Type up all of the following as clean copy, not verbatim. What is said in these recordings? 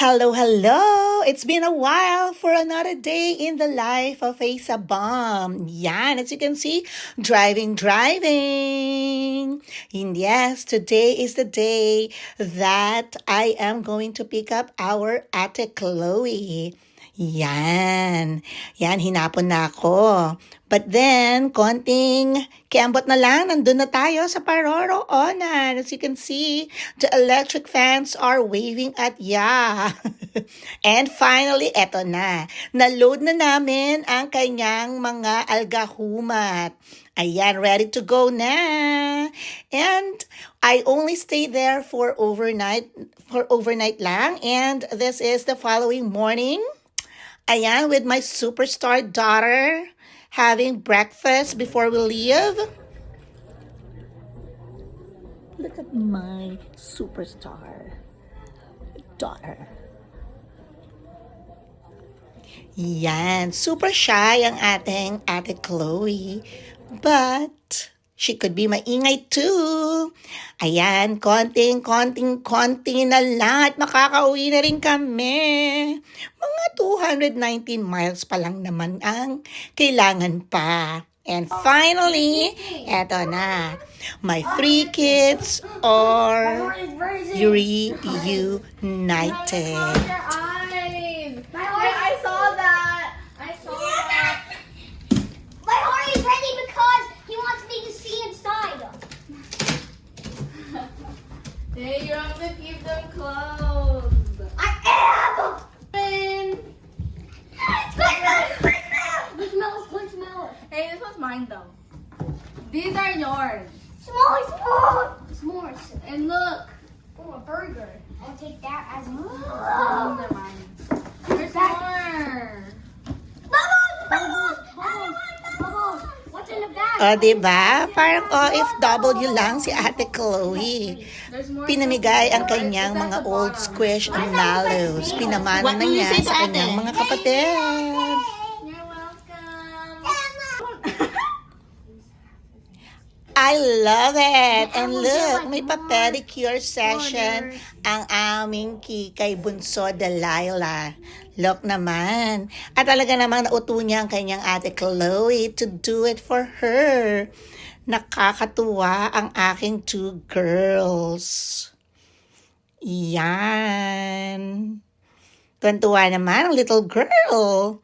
Hello, hello! It's been a while for another day in the life of a Sabam. Yan, as you can see, driving. And yes, today is the day that I am going to pick up our Ate Chloe. Yan, hinapon na ako. But then, konting kiambot na lang, nandun na tayo sa Paroroonan. As you can see, the electric fans are waving at ya. And finally, eto na. Naload na namin ang kanyang mga algahumat. Ayan, ready to go na. And I only stayed there for overnight lang. And this is the following morning. Ayan, with my superstar daughter, having breakfast before we leave. Look at my superstar daughter. Yan, super shy ang ating Ate Chloe. But she could be maingay too. Ayan, konting na lang at makakauwi na rin kami. Mga 219 miles pa lang naman ang kailangan pa. And finally, eto na. My 3 kids are reunited. I saw that. My heart is ready because he wants me to see inside. Hey, you have to keep them closed. I am! Let's smell it. Hey, this one's mine though. These are yours. S'mores. And look. Oh, a burger. I'll take that as a These are mine. There's more. Bubbles! What's in the bag? O, diba? Parang OFW lang si Ate Chloe. There's more. Pinamigay ang kanyang mga old squish and mallows. Pinamana na niya sa kanyang mga kapatid. You're welcome. I love it! And look, may pa-pedicure session ang aming kikay bunso Delilah. Look naman. At talaga namang nauto niya ang kanyang Ate Chloe to do it for her. Nakakatuwa ang aking 2 girls. Yan. Tuwan-tuwa naman ang little girl.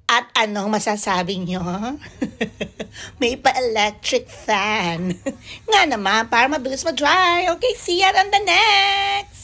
At anong masasabi nyo? May pa-electric fan. Nga naman, para mabilis ma-dry. Okay, see you on the next!